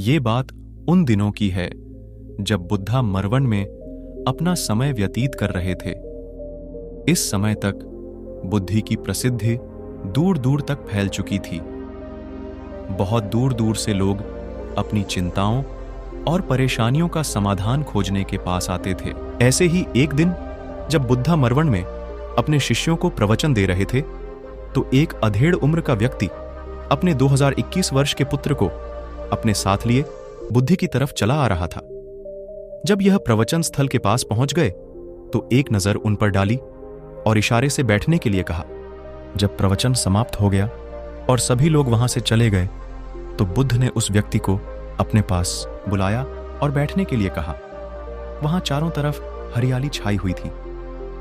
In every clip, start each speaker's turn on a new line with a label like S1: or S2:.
S1: ये बात उन दिनों की है जब बुद्धा मरवन में अपना समय व्यतीत कर रहे थे। इस समय तक बुद्धि की प्रसिद्धि दूर दूर तक फैल चुकी थी। बहुत दूर दूर से लोग अपनी चिंताओं और परेशानियों का समाधान खोजने के पास आते थे। ऐसे ही एक दिन जब बुद्धा मरवन में अपने शिष्यों को प्रवचन दे रहे थे तो एक अधेड़ उम्र का व्यक्ति अपने 2021 वर्ष के पुत्र को अपने साथ लिए बुद्धि की तरफ चला आ रहा था। जब यह प्रवचन स्थल के पास पहुंच गए तो एक नजर उन पर डाली और इशारे से बैठने के लिए कहा। जब प्रवचन समाप्त हो गया और सभी लोग वहां से चले गए तो बुद्ध ने उस व्यक्ति को अपने पास बुलाया और बैठने के लिए कहा। वहां चारों तरफ हरियाली छाई हुई थी।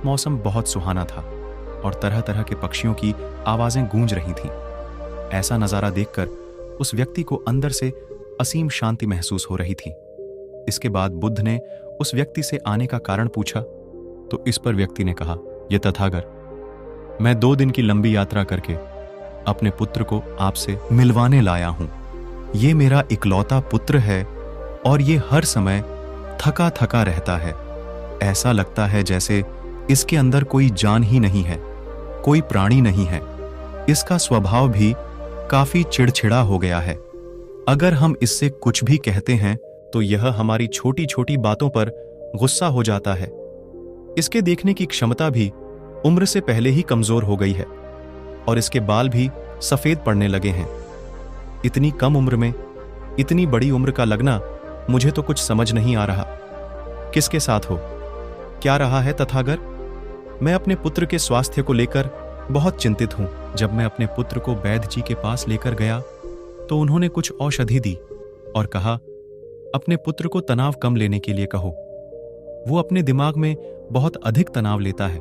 S1: मौसम बहुत सुहाना था और तरह तरह के पक्षियों की आवाजें गूंज रही थीं। ऐसा नजारा देखकर उस व्यक्ति को अंदर से असीम शांति महसूस हो रही थी। इसके बाद बुद्ध ने उस व्यक्ति से आने का कारण पूछा तो इस पर व्यक्ति ने कहा, ये तथागत, मैं 2 दिन की लंबी यात्रा करके अपने पुत्र को आपसे मिलवाने लाया हूं। ये मेरा इकलौता पुत्र है और ये हर समय थका थका रहता है। ऐसा लगता है जैसे इसके अंदर कोई जान ही नहीं है, कोई प्राणी नहीं है। इसका स्वभाव भी काफी चिड़चिड़ा हो गया है। अगर हम इससे कुछ भी कहते हैं तो यह हमारी छोटी छोटी बातों पर गुस्सा हो जाता है। इसके देखने की क्षमता भी उम्र से पहले ही कमजोर हो गई है और इसके बाल भी सफेद पड़ने लगे हैं। इतनी कम उम्र में इतनी बड़ी उम्र का लगना मुझे तो कुछ समझ नहीं आ रहा। किसके साथ हो, क्या रहा है तथागत? मैं अपने पुत्र के स्वास्थ्य को लेकर बहुत चिंतित हूं। जब मैं अपने पुत्र को वैद्य जी के पास लेकर गया तो उन्होंने कुछ औषधि दी और कहा, अपने पुत्र को तनाव कम लेने के लिए कहो। वो अपने दिमाग में बहुत अधिक तनाव लेता है,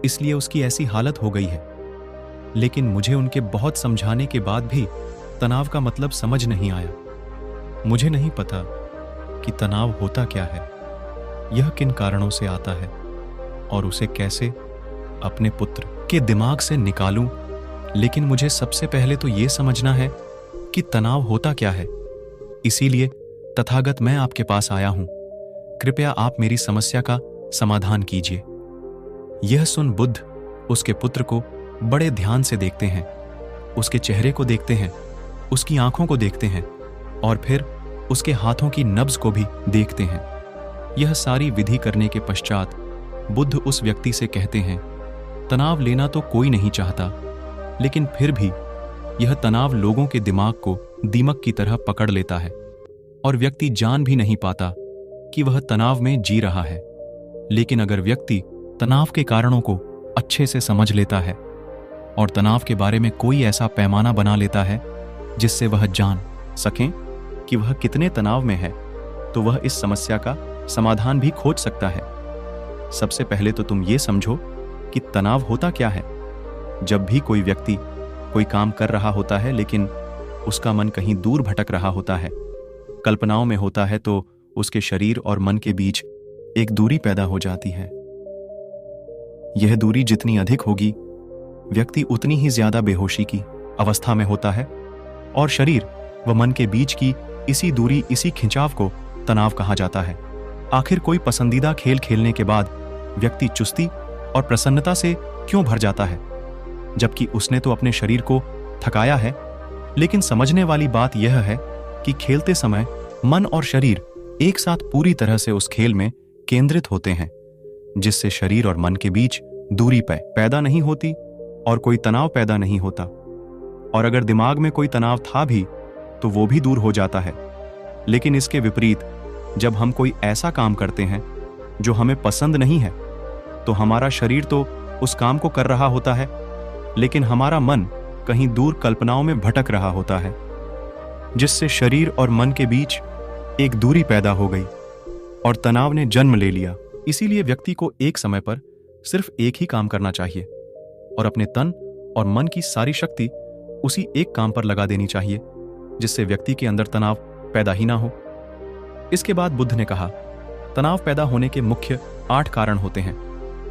S1: इसलिए उसकी ऐसी हालत हो गई है। लेकिन मुझे उनके बहुत समझाने के बाद भी तनाव का मतलब समझ नहीं आया। मुझे नहीं पता कि तनाव होता क्या है, यह किन कारणों से आता है और उसे कैसे अपने पुत्र के दिमाग से निकालूं। लेकिन मुझे सबसे पहले तो यह समझना है कि तनाव होता क्या है। इसीलिए तथागत, मैं आपके पास आया हूं। कृपया आप मेरी समस्या का समाधान कीजिए। यह सुन बुद्ध उसके पुत्र को बड़े ध्यान से देखते हैं, उसके चेहरे को देखते हैं, उसकी आंखों को देखते हैं और फिर उसके हाथों की नब्ज को भी देखते हैं। यह सारी विधि करने के पश्चात बुद्ध उस व्यक्ति से कहते हैं, तनाव लेना तो कोई नहीं चाहता, लेकिन फिर भी यह तनाव लोगों के दिमाग को दीमक की तरह पकड़ लेता है और व्यक्ति जान भी नहीं पाता कि वह तनाव में जी रहा है। लेकिन अगर व्यक्ति तनाव के कारणों को अच्छे से समझ लेता है और तनाव के बारे में कोई ऐसा पैमाना बना लेता है जिससे वह जान सकें कि वह कितने तनाव में है, तो वह इस समस्या का समाधान भी खोज सकता है। सबसे पहले तो तुम ये समझो कि तनाव होता क्या है। जब भी कोई व्यक्ति कोई काम कर रहा होता है लेकिन उसका मन कहीं दूर भटक रहा होता है, कल्पनाओं में होता है, तो उसके शरीर और मन के बीच एक दूरी पैदा हो जाती है। यह दूरी जितनी अधिक होगी, व्यक्ति उतनी ही ज्यादा बेहोशी की अवस्था में होता है और शरीर व मन के बीच की इसी दूरी, इसी खिंचाव को तनाव कहा जाता है। आखिर कोई पसंदीदा खेल खेलने के बाद व्यक्ति चुस्ती और प्रसन्नता से क्यों भर जाता है, जबकि उसने तो अपने शरीर को थकाया है। लेकिन समझने वाली बात यह है कि खेलते समय मन और शरीर एक साथ पूरी तरह से उस खेल में केंद्रित होते हैं, जिससे शरीर और मन के बीच दूरी पैदा नहीं होती और कोई तनाव पैदा नहीं होता। और अगर दिमाग में कोई तनाव था भी तो वो भी दूर हो जाता है। लेकिन इसके विपरीत, जब हम कोई ऐसा काम करते हैं जो हमें पसंद नहीं है, तो हमारा शरीर तो उस काम को कर रहा होता है, लेकिन हमारा मन कहीं दूर कल्पनाओं में भटक रहा होता है, जिससे शरीर और मन के बीच एक दूरी पैदा हो गई और तनाव ने जन्म ले लिया। इसीलिए व्यक्ति को एक समय पर सिर्फ एक ही काम करना चाहिए और अपने तन और मन की सारी शक्ति उसी एक काम पर लगा देनी चाहिए, जिससे व्यक्ति के अंदर तनाव पैदा ही ना हो। इसके बाद बुद्ध ने कहा, तनाव पैदा होने के मुख्य 8 कारण होते हैं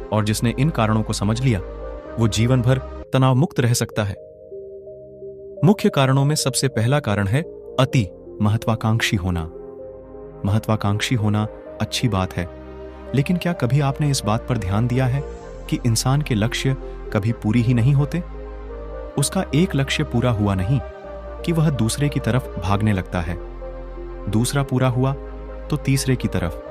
S1: और जिसने इन कारणों को समझ लिया वो जीवन भर तनाव मुक्त रह सकता है। मुख्य कारणों में सबसे पहला कारण है अति महत्वाकांक्षी होना। महत्वाकांक्षी होना अच्छी बात है, लेकिन क्या कभी आपने इस बात पर ध्यान दिया है कि इंसान के लक्ष्य कभी पूरी ही नहीं होते? उसका एक लक्ष्य पूरा हुआ नहीं कि वह दूसरे की तरफ भागने लगता है, दूसरा पूरा हुआ तो तीसरे की तरफ,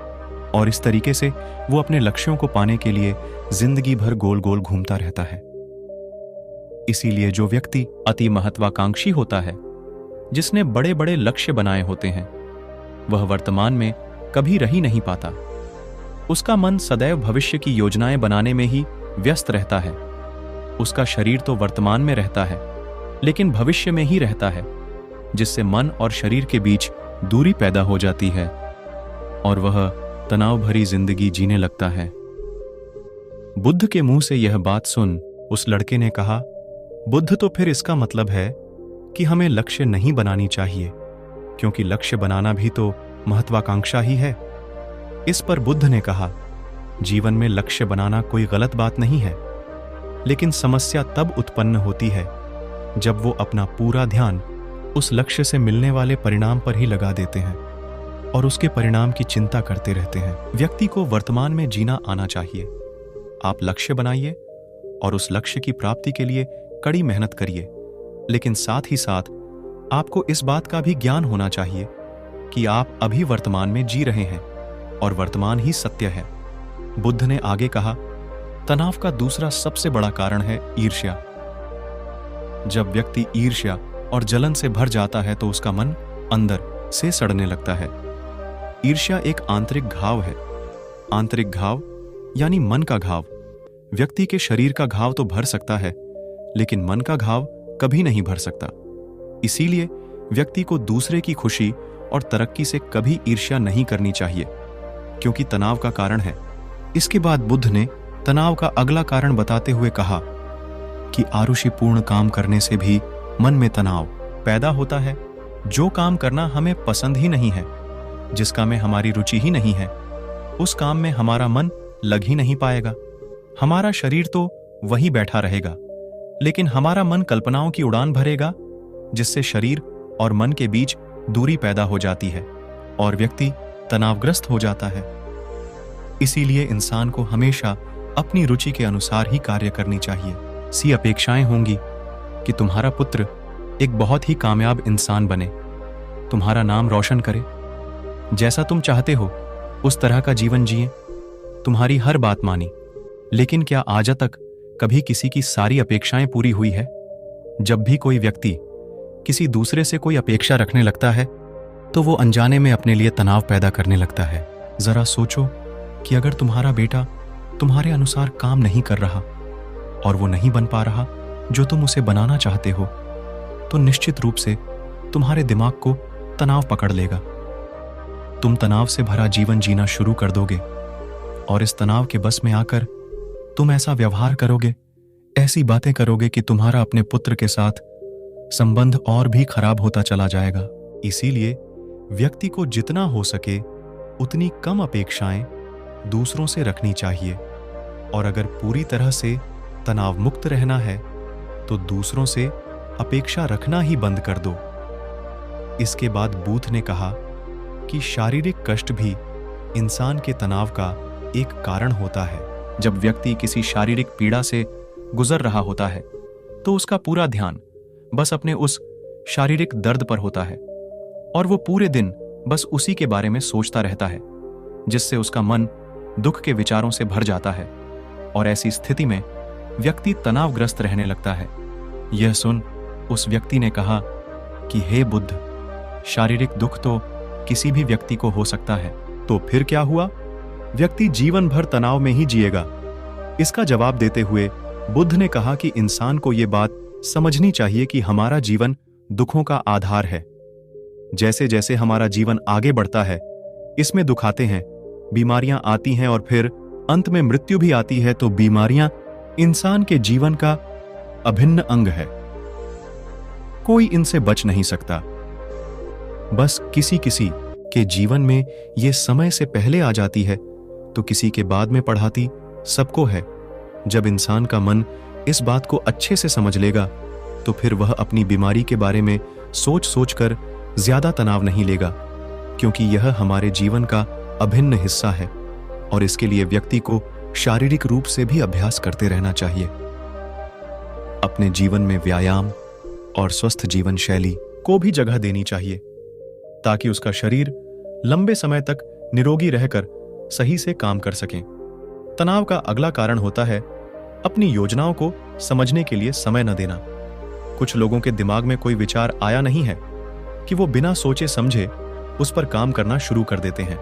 S1: और इस तरीके से वो अपने लक्ष्यों को पाने के लिए जिंदगी भर गोल गोल घूमता रहता है। इसीलिए जो व्यक्ति अति महत्वाकांक्षी होता है, जिसने बड़े बड़े लक्ष्य बनाए होते हैं, वह वर्तमान में कभी रह ही नहीं पाता। उसका मन सदैव भविष्य की योजनाएं बनाने में ही व्यस्त रहता है। उसका शरीर तो वर्तमान में रहता है, लेकिन भविष्य में ही रहता है, जिससे मन और शरीर के बीच दूरी पैदा हो जाती है और वह तनाव भरी जिंदगी जीने लगता है। बुद्ध के मुंह से यह बात सुन उस लड़के ने कहा, बुद्ध, तो फिर इसका मतलब है कि हमें लक्ष्य नहीं बनानी चाहिए, क्योंकि लक्ष्य बनाना भी तो महत्वाकांक्षा ही है। इस पर बुद्ध ने कहा, जीवन में लक्ष्य बनाना कोई गलत बात नहीं है, लेकिन समस्या तब उत्पन्न होती है जब वो अपना पूरा ध्यान उस लक्ष्य से मिलने वाले परिणाम पर ही लगा देते हैं और उसके परिणाम की चिंता करते रहते हैं। व्यक्ति को वर्तमान में जीना आना चाहिए। आप लक्ष्य बनाइए और उस लक्ष्य की प्राप्ति के लिए कड़ी मेहनत करिए, लेकिन साथ ही साथ आपको इस बात का भी ज्ञान होना चाहिए कि आप अभी वर्तमान में जी रहे हैं और वर्तमान ही सत्य है। बुद्ध ने आगे कहा, तनाव का दूसरा सबसे बड़ा कारण है ईर्ष्या। जब व्यक्ति ईर्ष्या और जलन से भर जाता है तो उसका मन अंदर से सड़ने लगता है। ईर्ष्या एक आंतरिक घाव है। आंतरिक घाव यानी मन का घाव। व्यक्ति के शरीर का घाव तो भर सकता है, लेकिन मन का घाव कभी नहीं भर सकता। इसीलिए व्यक्ति को दूसरे की खुशी और तरक्की से कभी ईर्ष्या नहीं करनी चाहिए, क्योंकि तनाव का कारण है। इसके बाद बुद्ध ने तनाव का अगला कारण बताते हुए कहा कि आरुषिपूर्ण काम करने से भी मन में तनाव पैदा होता है। जो काम करना हमें पसंद ही नहीं है, जिस काम में हमारी रुचि ही नहीं है, उस काम में हमारा मन लग ही नहीं पाएगा। हमारा शरीर तो वहीं बैठा रहेगा, लेकिन हमारा मन कल्पनाओं की उड़ान भरेगा, जिससे शरीर और मन के बीच दूरी पैदा हो जाती है और व्यक्ति तनावग्रस्त हो जाता है। इसीलिए इंसान को हमेशा अपनी रुचि के अनुसार ही कार्य करनी चाहिए। सी अपेक्षाएं होंगी कि तुम्हारा पुत्र एक बहुत ही कामयाब इंसान बने, तुम्हारा नाम रोशन करे, जैसा तुम चाहते हो उस तरह का जीवन जिए, तुम्हारी हर बात मानी। लेकिन क्या आज तक कभी किसी की सारी अपेक्षाएं पूरी हुई है? जब भी कोई व्यक्ति किसी दूसरे से कोई अपेक्षा रखने लगता है तो वो अनजाने में अपने लिए तनाव पैदा करने लगता है। जरा सोचो कि अगर तुम्हारा बेटा तुम्हारे अनुसार काम नहीं कर रहा और वो नहीं बन पा रहा जो तुम उसे बनाना चाहते हो, तो निश्चित रूप से तुम्हारे दिमाग को तनाव पकड़ लेगा। तुम तनाव से भरा जीवन जीना शुरू कर दोगे और इस तनाव के बस में आकर तुम ऐसा व्यवहार करोगे, ऐसी बातें करोगे कि तुम्हारा अपने पुत्र के साथ संबंध और भी खराब होता चला जाएगा। इसीलिए व्यक्ति को जितना हो सके उतनी कम अपेक्षाएं दूसरों से रखनी चाहिए, और अगर पूरी तरह से तनाव मुक्त रहना है तो दूसरों से अपेक्षा रखना ही बंद कर दो। इसके बाद बुद्ध ने कहा कि शारीरिक कष्ट भी इंसान के तनाव का एक कारण होता है। जब व्यक्ति किसी शारीरिक पीड़ा से गुजर रहा होता है तो उसका पूरा ध्यान बस अपने उस शारीरिक दर्द पर होता है और वो पूरे दिन बस उसी के बारे में सोचता रहता है, जिससे उसका मन दुख के विचारों से भर जाता है और ऐसी स्थिति में व्यक्ति तनावग्रस्त रहने लगता है। यह सुन उस व्यक्ति ने कहा कि हे बुद्ध, शारीरिक दुख तो किसी भी व्यक्ति को हो सकता है, तो फिर क्या हुआ? व्यक्ति जीवन भर तनाव में ही जिएगा। इसका जवाब देते हुए बुद्ध ने कहा कि इंसान को यह बात समझनी चाहिए कि हमारा जीवन दुखों का आधार है। जैसे जैसे हमारा जीवन आगे बढ़ता है, इसमें दुख आते हैं, बीमारियां आती हैं और फिर अंत में मृत्यु भी आती है। तो बीमारियां इंसान के जीवन का अभिन्न अंग है, कोई इनसे बच नहीं सकता। बस किसी किसी के जीवन में ये समय से पहले आ जाती है तो किसी के बाद में पढ़ाती सबको है। जब इंसान का मन इस बात को अच्छे से समझ लेगा तो फिर वह अपनी बीमारी के बारे में सोच सोचकर ज्यादा तनाव नहीं लेगा, क्योंकि यह हमारे जीवन का अभिन्न हिस्सा है और इसके लिए व्यक्ति को शारीरिक रूप से भी अभ्यास करते रहना चाहिए। अपने जीवन में व्यायाम और स्वस्थ जीवन शैली को भी जगह देनी चाहिए, ताकि उसका शरीर लंबे समय तक निरोगी रहकर सही से काम कर सके। तनाव का अगला कारण होता है अपनी योजनाओं को समझने के लिए समय न देना। कुछ लोगों के दिमाग में कोई विचार आया नहीं है कि वो बिना सोचे समझे उस पर काम करना शुरू कर देते हैं,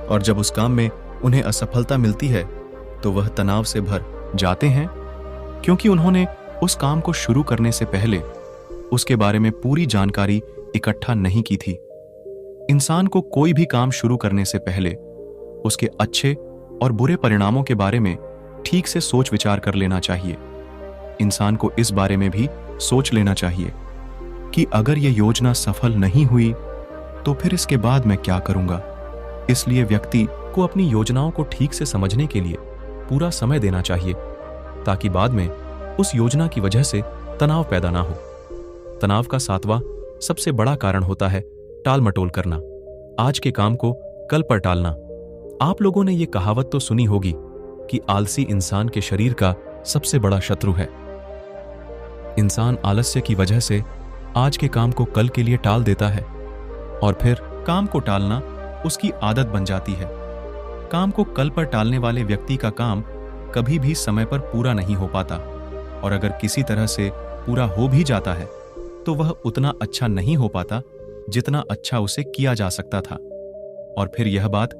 S1: और जब उस काम में उन्हें असफलता मिलती है तो वह तनाव से भर जाते हैं, क्योंकि उन्होंने उस काम को शुरू करने से पहले उसके बारे में पूरी जानकारी इकट्ठा नहीं की थी। इंसान को कोई भी काम शुरू करने से पहले उसके अच्छे और बुरे परिणामों के बारे में ठीक से सोच विचार कर लेना चाहिए। इंसान को इस बारे में भी सोच लेना चाहिए कि अगर यह योजना सफल नहीं हुई तो फिर इसके बाद मैं क्या करूंगा। इसलिए व्यक्ति को अपनी योजनाओं को ठीक से समझने के लिए पूरा समय देना चाहिए, ताकि बाद में उस योजना की वजह से तनाव पैदा ना हो। तनाव का 7वां सबसे बड़ा कारण होता है टाल मटोल करना, आज के काम को कल पर टालना। आप लोगों ने यह कहावत तो सुनी होगी कि आलसी इंसान के शरीर का सबसे बड़ा शत्रु है। इंसान आलस्य की वजह से आज के काम को कल के लिए टाल देता है और फिर काम को टालना उसकी आदत बन जाती है। काम को कल पर टालने वाले व्यक्ति का काम कभी भी समय पर पूरा नहीं हो पाता, और अगर किसी तरह से पूरा हो भी जाता है तो वह उतना अच्छा नहीं हो पाता जितना अच्छा उसे किया जा सकता था, और फिर यह बात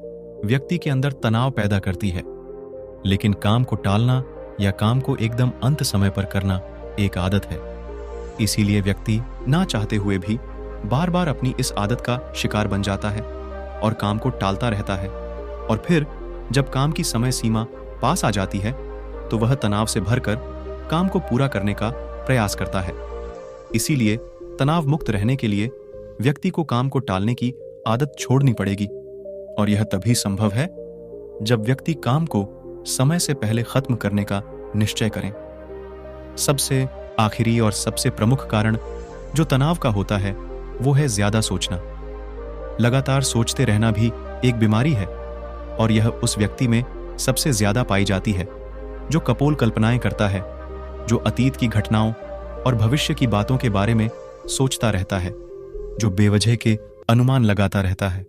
S1: व्यक्ति के अंदर तनाव पैदा करती है। लेकिन काम को टालना या काम को एकदम अंत समय पर करना एक आदत है, इसीलिए व्यक्ति ना चाहते हुए भी बार बार अपनी इस आदत का शिकार बन जाता है और काम को टालता रहता है, और फिर जब काम की समय सीमा पास आ जाती है तो वह तनाव से भरकर काम को पूरा करने का प्रयास करता है। इसीलिए तनाव मुक्त रहने के लिए व्यक्ति को काम को टालने की आदत छोड़नी पड़ेगी, और यह तभी संभव है जब व्यक्ति काम को समय से पहले खत्म करने का निश्चय करें। सबसे आखिरी और सबसे प्रमुख कारण जो तनाव का होता है वो है ज्यादा सोचना। लगातार सोचते रहना भी एक बीमारी है, और यह उस व्यक्ति में सबसे ज्यादा पाई जाती है जो कपोल कल्पनाएं करता है, जो अतीत की घटनाओं और भविष्य की बातों के बारे में सोचता रहता है, जो बेवजह के अनुमान लगाता रहता है।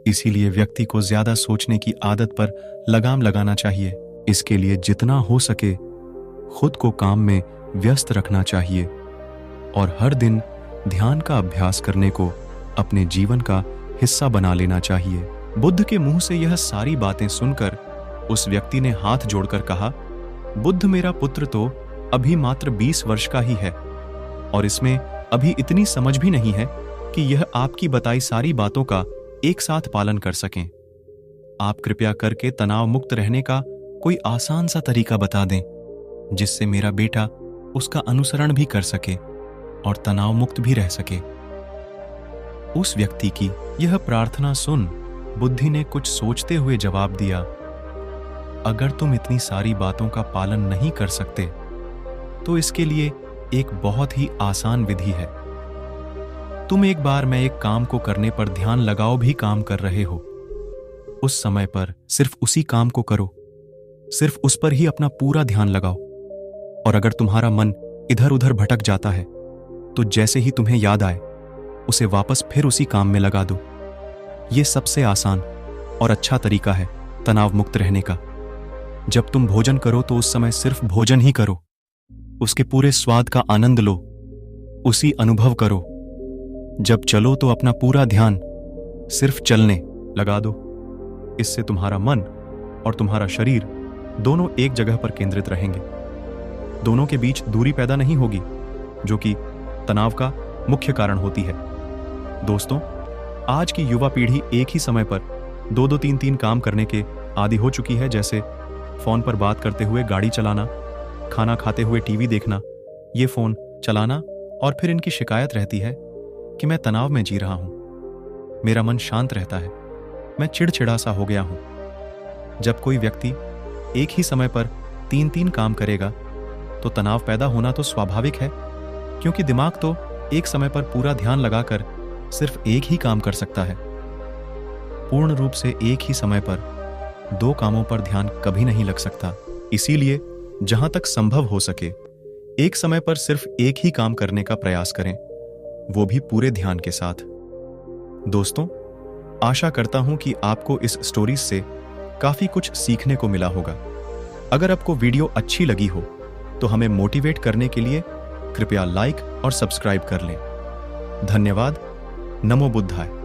S1: इसीलिए व्यक्ति को ज्यादा सोचने की आदत पर लगाम लगाना चाहिए। इसके लिए जितना हो सके खुद को काम में व्यस्त रखना चाहिए और हर दिन ध्यान का अभ्यास करने को अपने जीवन का हिस्सा बना लेना चाहिए। बुद्ध के मुंह से यह सारी बातें सुनकर उस व्यक्ति ने हाथ जोड़कर कहा, बुद्ध मेरा पुत्र तो अभी मात्र 20 वर्ष का ही है और इसमें अभी इतनी समझ भी नहीं है कि यह आपकी बताई सारी बातों का एक साथ पालन कर सकें। आप कृपया करके तनाव मुक्त रहने का कोई आसान सा तरीका बता दें जिससे मेरा बेटा उसका अनुसरण भी कर सके और तनाव मुक्त भी रह सके। उस व्यक्ति की यह प्रार्थना सुन बुद्धि ने कुछ सोचते हुए जवाब दिया, अगर तुम इतनी सारी बातों का पालन नहीं कर सकते तो इसके लिए एक बहुत ही आसान विधि है। तुम एक बार मैं एक काम को करने पर ध्यान लगाओ भी काम कर रहे हो, उस समय पर सिर्फ उसी काम को करो, सिर्फ उस पर ही अपना पूरा ध्यान लगाओ। और अगर तुम्हारा मन इधर उधर भटक जाता है तो जैसे ही तुम्हें याद आए उसे वापस फिर उसी काम में लगा दो। यह सबसे आसान और अच्छा तरीका है तनाव मुक्त रहने का। जब तुम भोजन करो तो उस समय सिर्फ भोजन ही करो, उसके पूरे स्वाद का आनंद लो, उसी अनुभव करो। जब चलो तो अपना पूरा ध्यान सिर्फ चलने लगा दो। इससे तुम्हारा मन और तुम्हारा शरीर दोनों एक जगह पर केंद्रित रहेंगे। दोनों के बीच दूरी पैदा नहीं होगी जो कि तनाव का मुख्य कारण होती है। दोस्तों, आज की युवा पीढ़ी एक ही समय पर 2-2, 3-3 काम करने के आदी हो चुकी है, जैसे फोन पर बात करते हुए गाड़ी चलाना, खाना खाते हुए टीवी देखना, ये फोन चलाना, और फिर इनकी शिकायत रहती है कि मैं तनाव में जी रहा हूं, मेरा मन शांत रहता है, मैं चिड़चिड़ा सा हो गया हूं। जब कोई व्यक्ति एक ही समय पर 3-3 काम करेगा तो तनाव पैदा होना तो स्वाभाविक है, क्योंकि दिमाग तो एक समय पर पूरा ध्यान लगाकर सिर्फ एक ही काम कर सकता है। पूर्ण रूप से एक ही समय पर दो कामों पर ध्यान कभी नहीं लग सकता। इसीलिए जहां तक संभव हो सके एक समय पर सिर्फ एक ही काम करने का प्रयास करें, वो भी पूरे ध्यान के साथ। दोस्तों, आशा करता हूं कि आपको इस स्टोरी से काफी कुछ सीखने को मिला होगा। अगर आपको वीडियो अच्छी लगी हो तो हमें मोटिवेट करने के लिए कृपया लाइक और सब्सक्राइब कर लें। धन्यवाद। नमो बुद्धाय।